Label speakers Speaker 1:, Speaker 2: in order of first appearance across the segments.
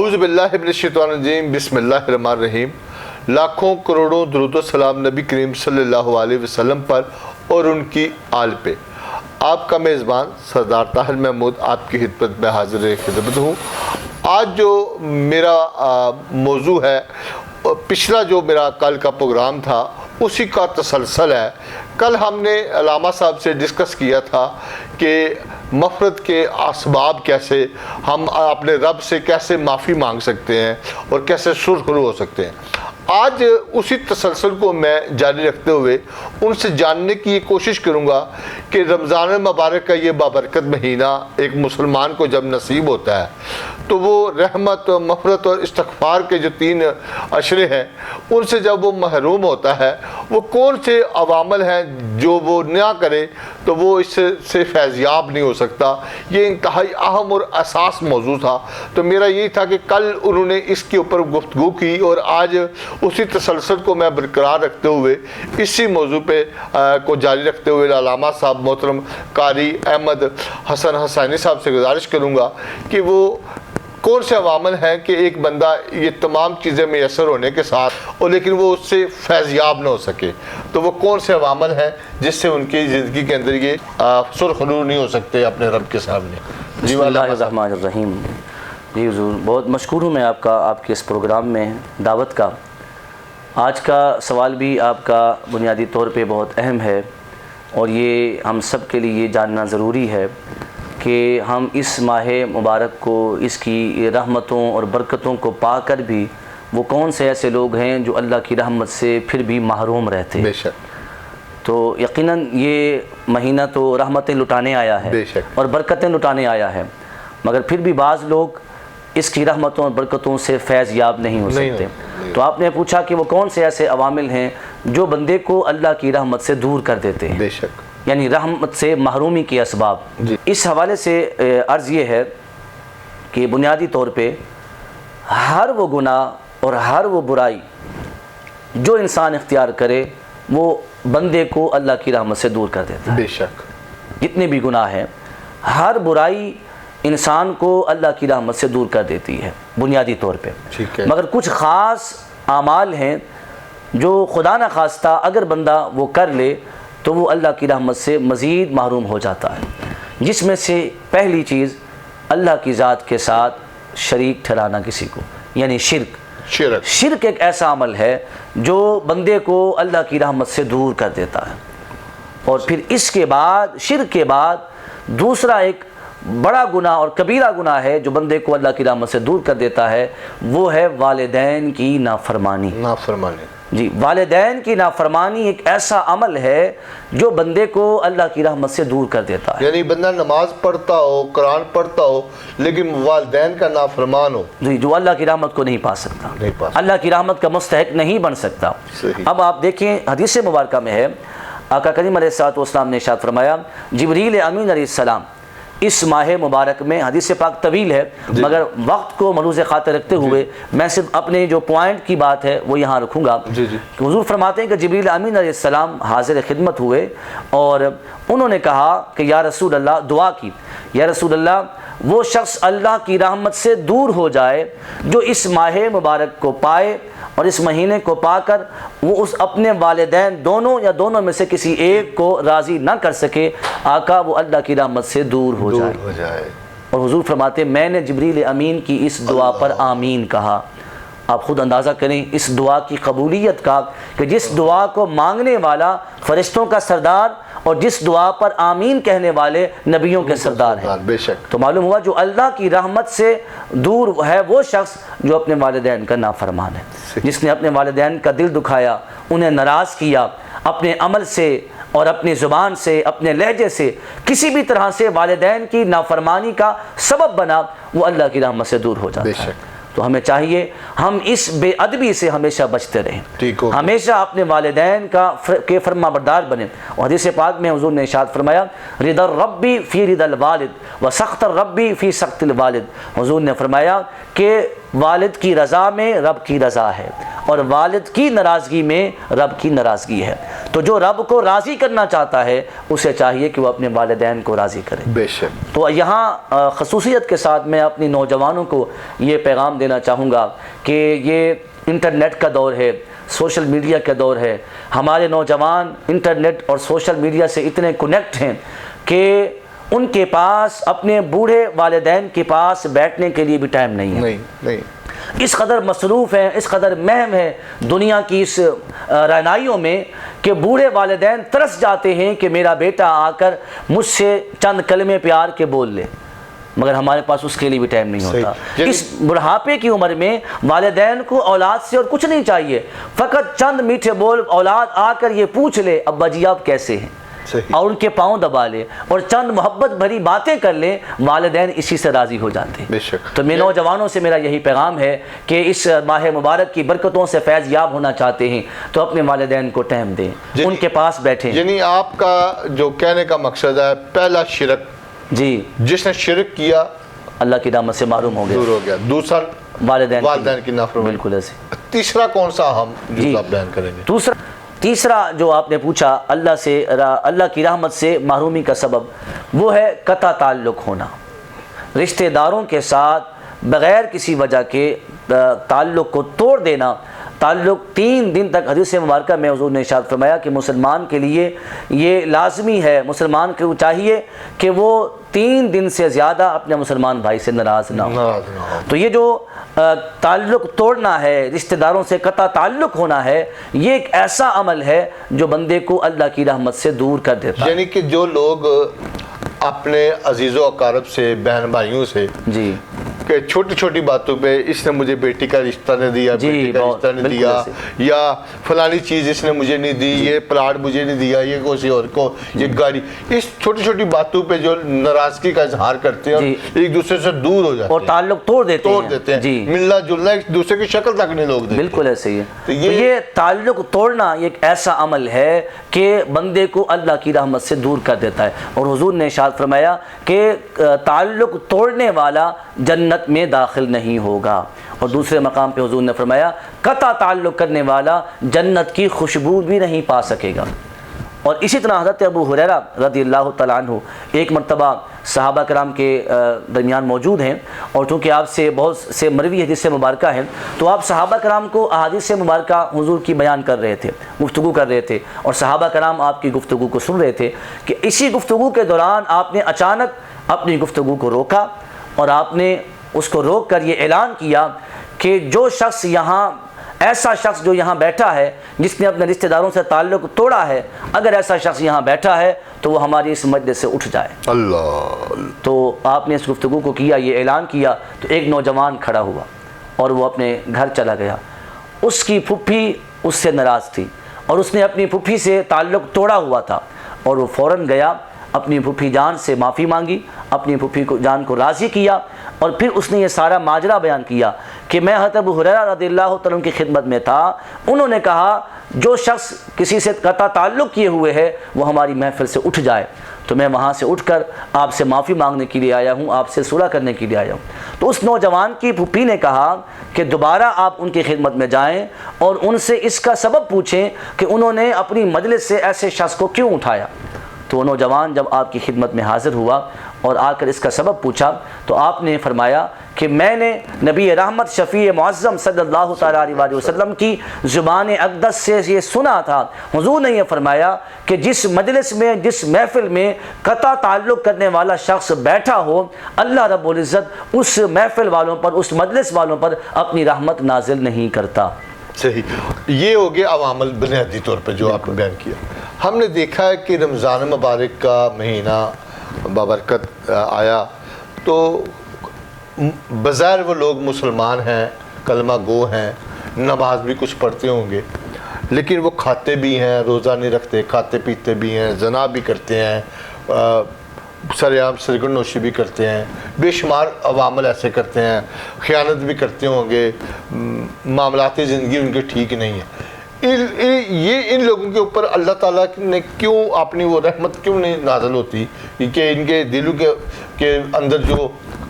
Speaker 1: اعوذ باللہ من الشیطان الرجیم، بسم اللہ الرحمن الرحیم۔ لاکھوں کروڑوں درود و سلام نبی کریم صلی اللہ علیہ وسلم پر اور ان کی آل پہ۔ آپ کا میزبان سردار طاہر محمود آپ کی خدمت میں حاضر خدمت ہوں۔ آج جو میرا موضوع ہے، پچھلا جو میرا کل کا پروگرام تھا اسی کا تسلسل ہے۔ کل ہم نے علامہ صاحب سے ڈسکس کیا تھا کہ مغفرت کے اسباب کیسے، ہم اپنے رب سے کیسے معافی مانگ سکتے ہیں اور کیسے سرخرو ہو سکتے ہیں۔ آج اسی تسلسل کو میں جاری رکھتے ہوئے ان سے جاننے کی یہ کوشش کروں گا کہ رمضان المبارک کا یہ بابرکت مہینہ ایک مسلمان کو جب نصیب ہوتا ہے تو وہ رحمت، مغفرت اور استغفار کے جو 3 اشرے ہیں ان سے جب وہ محروم ہوتا ہے، وہ کون سے عوامل ہیں جو وہ نہ کرے تو وہ اس سے فیضیاب نہیں ہو سکتا۔ یہ انتہائی اہم اور اساس موضوع تھا، تو میرا یہی تھا کہ کل انہوں نے اس کے اوپر گفتگو کی اور آج اسی تسلسل کو میں برقرار رکھتے ہوئے اسی موضوع پہ کو جاری رکھتے ہوئے علامہ صاحب محترم قاری احمد حسن حسینی صاحب سے گزارش کروں گا کہ وہ کون سے عوامل ہیں کہ ایک بندہ یہ تمام چیزیں میسر ہونے کے ساتھ اور لیکن وہ اس سے فیضیاب نہ ہو سکے، تو وہ کون سے عوامل ہیں جس سے ان کی زندگی کے اندر یہ سرخرو نہیں ہو سکتے اپنے رب کے سامنے۔
Speaker 2: بسم اللہ الرحمن الرحیم۔ جی حضور، بہت مشکور ہوں میں آپ کے اس پروگرام میں دعوت کا۔ آج کا سوال بھی آپ کا بنیادی طور پہ بہت اہم ہے اور یہ ہم سب کے لیے یہ جاننا ضروری ہے کہ ہم اس ماہ مبارک کو، اس کی رحمتوں اور برکتوں کو پا کر بھی وہ کون سے ایسے لوگ ہیں جو اللہ کی رحمت سے پھر بھی محروم رہتے ہیں۔
Speaker 1: بے شک۔
Speaker 2: تو یقیناً یہ مہینہ تو رحمتیں لٹانے آیا ہے اور برکتیں لٹانے آیا ہے، مگر پھر بھی بعض لوگ اس کی رحمتوں اور برکتوں سے فیض یاب نہیں ہو سکتے۔ تو آپ نے پوچھا کہ وہ کون سے ایسے عوامل ہیں جو بندے کو اللہ کی رحمت سے دور کر دیتے ہیں،
Speaker 1: بے شک،
Speaker 2: یعنی رحمت سے محرومی کے اسباب۔ اس حوالے سے عرض یہ ہے کہ بنیادی طور پہ ہر وہ گناہ اور ہر وہ برائی جو انسان اختیار کرے وہ بندے کو اللہ کی رحمت سے دور کر دیتا ہے۔
Speaker 1: بے شک،
Speaker 2: جتنے بھی گناہ ہیں، ہر برائی انسان کو اللہ کی رحمت سے دور کر دیتی ہے بنیادی طور پہ۔ مگر کچھ خاص اعمال ہیں جو خدا نہ خواستہ اگر بندہ وہ کر لے تو وہ اللہ کی رحمت سے مزید محروم ہو جاتا ہے، جس میں سے پہلی چیز اللہ کی ذات کے ساتھ شریک ٹھہرانا کسی کو، یعنی شرک ایک ایسا عمل ہے جو بندے کو اللہ کی رحمت سے دور کر دیتا ہے۔ اور پھر اس کے بعد، شرک کے بعد دوسرا ایک بڑا گناہ اور کبیرہ گناہ ہے جو بندے کو اللہ کی رحمت سے دور کر دیتا ہے، وہ ہے والدین کی نافرمانی۔ جی، والدین کی نافرمانی ایک ایسا عمل ہے جو بندے کو اللہ کی رحمت سے دور کر دیتا ہے۔
Speaker 1: یعنی بندہ نماز پڑھتا ہو، قرآن پڑھتا ہو، لیکن والدین کا نافرمان ہو،
Speaker 2: جی، جو اللہ کی رحمت کو نہیں پا سکتا، اللہ کی رحمت کا مستحق نہیں بن سکتا۔ اب آپ دیکھیں حدیث مبارکہ میں ہے، آقا کریم علیہ الصلوۃ والسلام نے ارشاد فرمایا، جبریل امین علیہ السلام اس ماہ مبارک میں، حدیث پاک طویل ہے مگر وقت کو ملحوظ خاطر رکھتے ہوئے میں صرف اپنے جو پوائنٹ کی بات ہے وہ یہاں رکھوں گا۔ کہ حضور فرماتے ہیں کہ جبریل امین علیہ السلام حاضر خدمت ہوئے اور انہوں نے کہا کہ یا رسول اللہ، دعا کی، یا رسول اللہ وہ شخص اللہ کی رحمت سے دور ہو جائے جو اس ماہ مبارک کو پائے اور اس مہینے کو پا کر وہ اس اپنے والدین دونوں یا دونوں میں سے کسی ایک کو راضی نہ کر سکے، آقا وہ اللہ کی رحمت سے دور ہو جائے۔ اور حضور فرماتے ہیں میں نے جبریل امین کی اس دعا پر آمین کہا۔ آپ خود اندازہ کریں اس دعا کی قبولیت کا کہ جس دعا کو مانگنے والا فرشتوں کا سردار اور جس دعا پر آمین کہنے والے نبیوں کے سردار ہیں۔
Speaker 1: بے شک۔
Speaker 2: تو معلوم ہوا جو اللہ کی رحمت سے دور ہے وہ شخص جو اپنے والدین کا نافرمان ہے، جس نے اپنے والدین کا دل دکھایا، انہیں ناراض کیا، اپنے عمل سے اور اپنی زبان سے، اپنے لہجے سے کسی بھی طرح سے والدین کی نافرمانی کا سبب بنا، وہ اللہ کی رحمت سے دور ہو جاتا ہے۔ تو ہمیں چاہیے ہم اس بے ادبی سے ہمیشہ بچتے رہیں، ہمیشہ اپنے والدین کے فرما بردار بنیں۔ اور حدیث پاک میں حضور نے ارشاد فرمایا، رضا الربی فی رضا الوالد و سخط الربی فی سخط الوالد۔ حضور نے فرمایا کہ والد کی رضا میں رب کی رضا ہے اور والد کی ناراضگی میں رب کی ناراضگی ہے. تو جو رب کو راضی کرنا چاہتا ہے اسے چاہیے کہ وہ اپنے والدین کو راضی کرے.
Speaker 1: بے شک.
Speaker 2: تو یہاں خصوصیت کے ساتھ میں اپنی نوجوانوں کو یہ پیغام دینا چاہوں گا کہ یہ انٹرنیٹ کا دور ہے، سوشل میڈیا کا دور ہے. ہمارے نوجوان انٹرنیٹ اور سوشل میڈیا سے اتنے کنیکٹ ہیں کہ ان کے پاس اپنے بوڑھے والدین کے پاس بیٹھنے کے لیے بھی ٹائم نہیں ہے.
Speaker 1: نہیں.
Speaker 2: اس قدر مصروف ہیں، اس قدر مہم ہے دنیا کی اس رعنائیوں میں کہ بوڑھے والدین ترس جاتے ہیں کہ میرا بیٹا آ کر مجھ سے چند کلمے پیار کے بول لے، مگر ہمارے پاس اس کے لیے بھی ٹائم نہیں ہوتا. اس بڑھاپے کی عمر میں والدین کو اولاد سے اور کچھ نہیں چاہیے، فقط چند میٹھے بول اولاد آ کر یہ پوچھ لے ابا جی آپ کیسے ہیں، اور ان کے پاؤں دبا لے اور چند محبت بھری باتیں کر لیں، والدین اسی سے راضی ہو جاتے ہیں. تو میں نوجوانوں سے میرا یہی پیغام ہے کہ اس ماہ مبارک کی برکتوں سے فیض یاب ہونا چاہتے ہیں تو اپنے والدین کو ٹائم دیں، ان کے پاس بیٹھیں.
Speaker 1: یعنی آپ کا جو کہنے کا مقصد ہے، پہلا شرک،
Speaker 2: جی جس
Speaker 1: نے شرک کیا
Speaker 2: اللہ کی رحمت سے معروم ہو
Speaker 1: دور ہو گیا. دوسرا
Speaker 2: والدین
Speaker 1: کی نافرمانی.
Speaker 2: بالکل ایسے.
Speaker 1: تیسرا کون سا ہم جو آپ بیان کریں گے؟
Speaker 2: تیسرا جو آپ نے پوچھا اللہ کی رحمت سے محرومی کا سبب، وہ ہے قطع تعلق ہونا. رشتہ داروں کے ساتھ بغیر کسی وجہ کے تعلق کو توڑ دینا. تعلق 3 دن تک، حدیث مبارکہ میں حضور نے ارشاد فرمایا کہ مسلمان کے لیے یہ لازمی ہے، مسلمان کو چاہیے کہ وہ 3 دن سے زیادہ اپنے مسلمان بھائی سے ناراض نہ ہو. تو یہ جو تعلق توڑنا ہے، رشتہ داروں سے قطع تعلق ہونا ہے، یہ ایک ایسا عمل ہے جو بندے کو اللہ کی رحمت سے دور کر دیتا ہے.
Speaker 1: یعنی کہ جو لوگ اپنے عزیز و اقارب سے، بہن بھائیوں سے، جی، کہ چھوٹی چھوٹی باتوں پہ اس نے مجھے بیٹی کا رشتہ نہیں دیا، بیٹی کا رشتہ نہیں دیا، یا فلانی چیز اس نے مجھے نہیں دی، یہ پلاٹ مجھے نہیں دیا، یہ کسی اور کو یہ گاڑی، اس چھوٹی چھوٹی باتوں پہ جو ناراضگی کا اظہار کرتے ہیں، ایک دوسرے سے دور ہو جاتے ہیں
Speaker 2: اور تعلق توڑ دیتے ہیں.
Speaker 1: ملنا جلنا ایک دوسرے کی شکل تک نہیں لوگ دیکھتے.
Speaker 2: بالکل ایسے ہی ہے. تو یہ تعلق توڑنا ایک ایسا عمل ہے کہ بندے کو اللہ کی رحمت سے دور کر دیتا ہے. اور حضور نے ارشاد فرمایا کہ تعلق توڑنے والا جنت میں داخل نہیں ہوگا. اور دوسرے مقام پہ حضور نے فرمایا قطع تعلق کرنے والا جنت کی خوشبو بھی نہیں پا سکے گا. اور اسی طرح حضرت ابو ہریرہ رضی اللہ تعالیٰ عنہ ایک مرتبہ صحابہ کرام کے درمیان موجود ہیں، اور چونکہ آپ سے بہت سے مروی حدیث مبارکہ ہیں تو آپ صحابہ کرام کو احادیث مبارکہ حضور کی بیان کر رہے تھے، گفتگو کر رہے تھے، اور صحابہ کرام آپ کی گفتگو کو سن رہے تھے کہ اسی گفتگو کے دوران آپ نے اچانک اپنی گفتگو کو روکا اور آپ نے اس کو روک کر یہ اعلان کیا کہ جو شخص یہاں، ایسا شخص جو یہاں بیٹھا ہے جس نے اپنے رشتہ داروں سے تعلق توڑا ہے، اگر ایسا شخص یہاں بیٹھا ہے تو وہ ہماری اس مجلس سے اٹھ جائے. اللہ. تو آپ نے اس گفتگو کو کیا، یہ اعلان کیا، تو ایک نوجوان کھڑا ہوا اور وہ اپنے گھر چلا گیا. اس کی پھپھی اس سے ناراض تھی اور اس نے اپنی پھپھی سے تعلق توڑا ہوا تھا، اور وہ فوراً گیا، اپنی پھپھی جان سے معافی مانگی، اپنی پھپھی جان کو راضی کیا، اور پھر اس نے یہ سارا ماجرا بیان کیا کہ میں حضرت ابو ہریرہ رضی اللہ تعالیٰ عنہ کی خدمت میں تھا. انہوں نے کہا جو شخص کسی سے قطع تعلق کیے ہوئے ہے وہ ہماری محفل سے اٹھ جائے. تو میں وہاں سے اٹھ کر آپ سے معافی مانگنے کے لیے آیا ہوں، آپ سے صلح کرنے کے لیے آیا ہوں. تو اس نوجوان کی پھپھی نے کہا کہ دوبارہ آپ ان کی خدمت میں جائیں اور ان سے اس کا سبب پوچھیں کہ انہوں نے اپنی مجلس سے ایسے شخص کو کیوں اٹھایا. تو وہ نوجوان جب آپ کی خدمت میں حاضر ہوا اور آ کر اس کا سبب پوچھا تو آپ نے فرمایا کہ میں نے نبی رحمت شفیع معظم صلی اللہ تعالیٰ علیہ وسلم کی زبان اقدس سے یہ سنا تھا. حضور نے یہ فرمایا کہ جس مجلس میں، جس محفل میں قطع تعلق کرنے والا شخص بیٹھا ہو، اللہ رب العزت اس محفل والوں پر، اس مجلس والوں پر اپنی رحمت نازل نہیں کرتا.
Speaker 1: صحیح. یہ ہو گیا عوامل بنیادی طور پر جو آپ نے بیان کیا. ہم نے دیکھا ہے کہ رمضان مبارک کا مہینہ بابرکت آیا تو بظاہر وہ لوگ مسلمان ہیں، کلمہ گو ہیں، نماز بھی کچھ پڑھتے ہوں گے، لیکن وہ کھاتے بھی ہیں، روزہ نہیں رکھتے، کھاتے پیتے بھی ہیں، زنا بھی کرتے ہیں، سرعام سرگن نوشی بھی کرتے ہیں، بے شمار عوامل ایسے کرتے ہیں، خیانت بھی کرتے ہوں گے، معاملاتی زندگی ان کے ٹھیک نہیں ہے. یہ ان لوگوں کے اوپر اللہ تعالیٰ نے کیوں اپنی وہ رحمت کیوں نہیں نازل ہوتی کہ ان کے دلوں کے اندر جو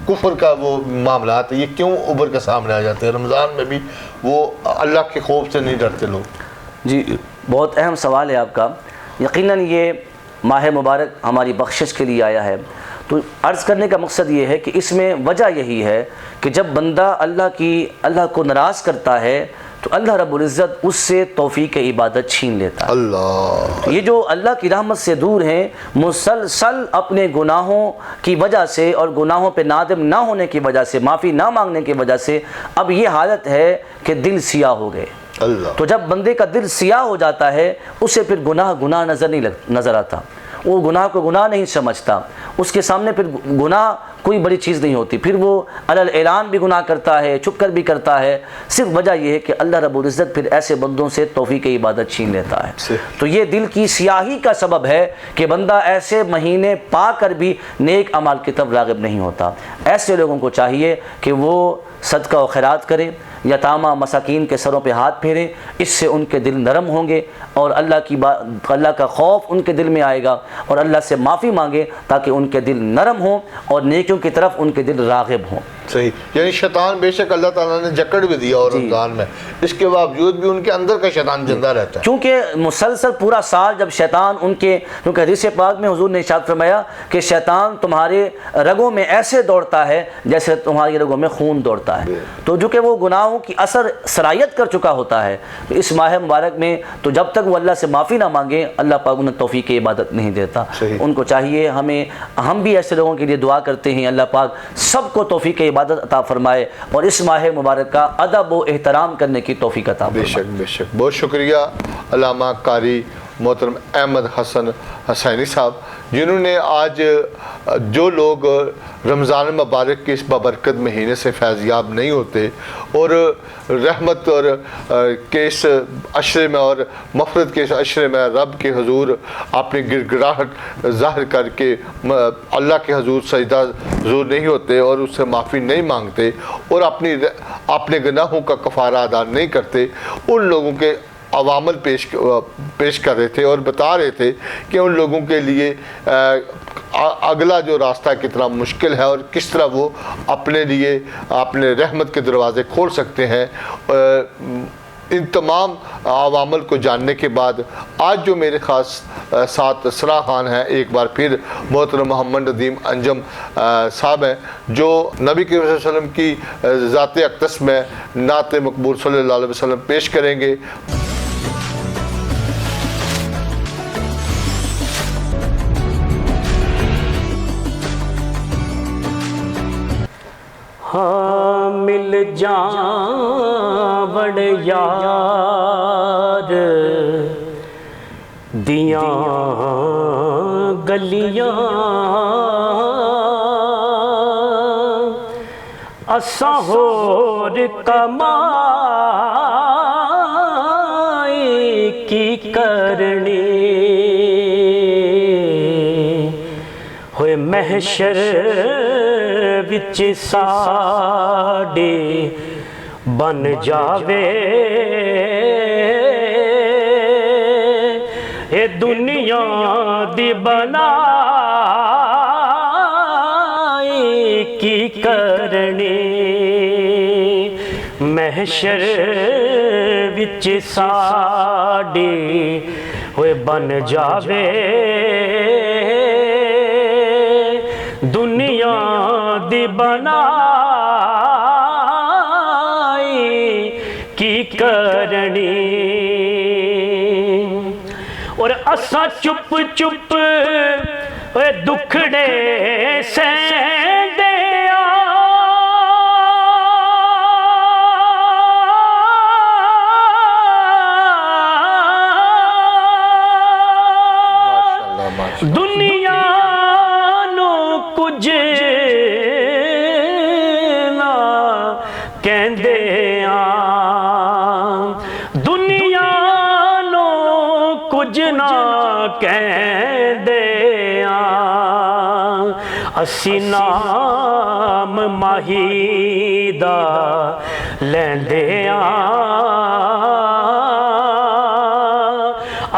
Speaker 1: کفر کا وہ معاملات یہ کیوں ابھر کے سامنے آ جاتے ہیں؟ رمضان میں بھی وہ اللہ کے خوف سے نہیں ڈرتے لوگ.
Speaker 2: جی بہت اہم سوال ہے آپ کا. یقیناً یہ ماہ مبارک ہماری بخشش کے لیے آیا ہے. تو عرض کرنے کا مقصد یہ ہے کہ اس میں وجہ یہی ہے کہ جب بندہ اللہ کو ناراض کرتا ہے تو اللہ رب العزت اس سے توفیق عبادت چھین لیتا ہے.
Speaker 1: اللہ
Speaker 2: یہ جو اللہ کی رحمت سے دور ہیں مسلسل اپنے گناہوں کی وجہ سے اور گناہوں پہ نادم نہ ہونے کی وجہ سے معافی نہ مانگنے کی وجہ سے اب یہ حالت ہے کہ دل سیاہ ہو گئے.
Speaker 1: اللہ
Speaker 2: تو جب بندے کا دل سیاہ ہو جاتا ہے اسے پھر گناہ نظر آتا. وہ گناہ کو گناہ نہیں سمجھتا. اس کے سامنے پھر گناہ کوئی بڑی چیز نہیں ہوتی. پھر وہ علل اعلان بھی گناہ کرتا ہے, چھپ کر بھی کرتا ہے. صرف وجہ یہ ہے کہ اللہ رب العزت پھر ایسے بندوں سے توفیق عبادت چھین لیتا ہے. تو یہ دل کی سیاہی کا سبب ہے کہ بندہ ایسے مہینے پا کر بھی نیک اعمال کی طرف راغب نہیں ہوتا. ایسے لوگوں کو چاہیے کہ وہ صدقہ و خیرات کریں, یتامہ مساکین کے سروں پہ ہاتھ پھیریں. اس سے ان کے دل نرم ہوں گے اور اللہ کا خوف ان کے دل میں آئے گا اور اللہ سے معافی مانگے تاکہ ان کے دل نرم ہوں اور نیکیوں کی طرف ان کے دل راغب ہوں.
Speaker 1: صحیح. یعنی شیطان بے شک اللہ تعالیٰ نے جکڑ بھی دیا اور رمضان میں, اس کے باوجود بھی ان کے اندر کا شیطان زندہ رہتا ہے.
Speaker 2: کیونکہ مسلسل پورا سال جب شیطان کیونکہ حدیث پاک میں حضور نے ارشاد فرمایا کہ شیطان تمہارے رگوں میں ایسے دوڑتا ہے جیسے تمہاری رگوں میں خون دوڑتا ہے. تو جو کہ وہ گناہوں کی اثر سرایت کر چکا ہوتا ہے, تو اس ماہ مبارک میں تو جب تک وہ اللہ سے معافی نہ مانگے اللہ پاک انہیں توفیق عبادت نہیں دیتا. ان کو چاہیے ہم بھی ایسے لوگوں کے لیے دعا کرتے ہیں اللہ پاک سب کو توفیق عبادت عطا فرمائے اور اس ماہ مبارک کا ادب و احترام کرنے کی توفیق عطا فرمائے.
Speaker 1: بے شک. بہت شکریہ علامہ قاری محترم احمد حسن حسینی صاحب, جنہوں نے آج جو لوگ رمضان مبارک کے اس بابرکت مہینے سے فیضیاب نہیں ہوتے اور رحمت اور کے اس عشرے میں اور مغفرت کے اس عشرے میں رب کے حضور اپنی گڑگڑاہٹ ظاہر کر کے اللہ کے حضور سجدہ حضور نہیں ہوتے اور اس سے معافی نہیں مانگتے اور اپنے گناہوں کا کفارہ ادا نہیں کرتے, ان لوگوں کے عوامل پیش کر رہے تھے اور بتا رہے تھے کہ ان لوگوں کے لیے اگلا جو راستہ کتنا مشکل ہے اور کس طرح وہ اپنے لیے اپنے رحمت کے دروازے کھول سکتے ہیں. ان تمام عوامل کو جاننے کے بعد آج جو میرے خاص ساتھ سرا خان ہیں, ایک بار پھر محترم محمد ندیم انجم صاحب ہیں, جو نبی کریم صلی اللہ علیہ وسلم کی ذات اقدس میں نعت مقبول صلی اللہ علیہ وسلم پیش کریں گے.
Speaker 3: ہاں مل جاں بڑ یار دیاں گلیاں اساں ہور کمائی کی کرنی ہوئے محشر وچ ساڈے بن جاوے اے دنیا دی بنائی کی کرنی محشر وچ ساڈے ہوئے بن جاوے دنیا دی بنائی کی کرنی اور اسا چپ چپ دکھڑے سہندے دنیا نو کچھ نہ کہندے دنیا نو کچھ نہ کہندے اسی نام ماہی دا لیندے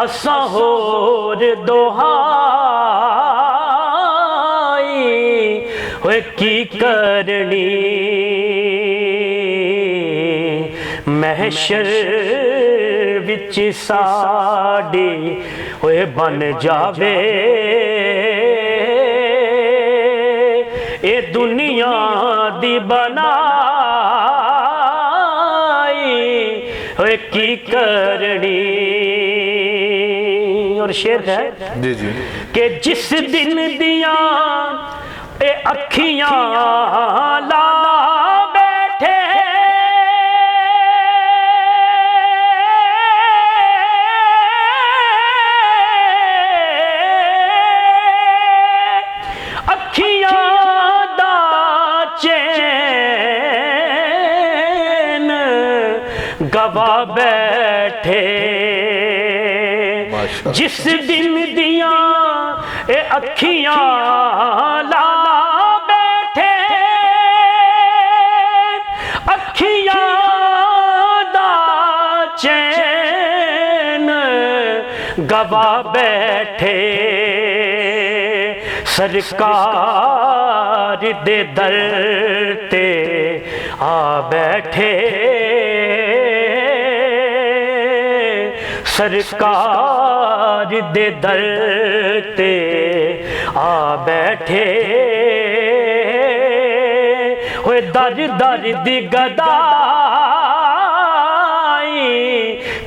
Speaker 3: اساں ہور دوہائی ہوئے کی کرنی محشر وچ ساڈی ہوئے بن جاوے اے دنیا دی بنائی ہوئے کی کرنی. اور شعر ہے
Speaker 1: جی جی
Speaker 3: کہ جس دن دیاں اے اکھیاں لا بیٹھے اکھیاں دا چین گوا بیٹھے جس دن دیاں اے اکھیاں لا بیٹھے اکھیاں دا چین گوا بیٹھے سرکار دے در تے آ بیٹھے سرکار دے در تے آ بیٹھے ہوئے در در دی گدائی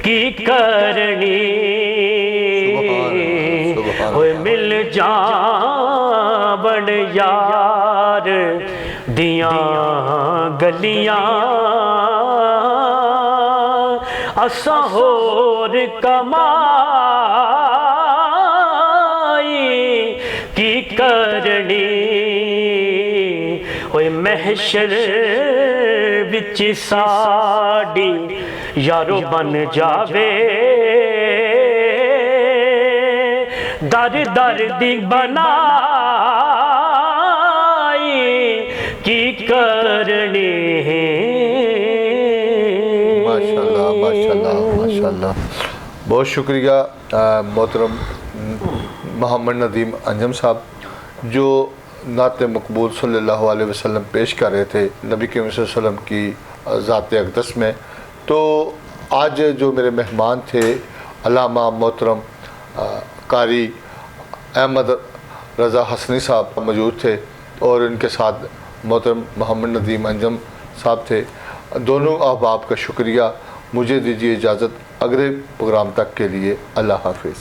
Speaker 3: کی کرنی ہوئے مل جان بن یار دیاں گلیاں اساں ہور کمائی کی کرنی ہوئے محشر وچ ساڈی یارو بن جاوے در در دی بنائی کی کرنی.
Speaker 1: ماشاءاللہ بہت شکریہ محترم محمد ندیم انجم صاحب جو نعت مقبول صلی اللہ علیہ وسلم پیش کر رہے تھے نبی کریم صلی اللہ علیہ وسلم کی ذات اقدس میں. تو آج جو میرے مہمان تھے علامہ محترم قاری احمد رضا حسنی صاحب موجود تھے اور ان کے ساتھ محترم محمد ندیم انجم صاحب تھے. دونوں احباب کا شکریہ. مجھے دیجیے اجازت اگلے پروگرام تک کے لیے اللہ حافظ.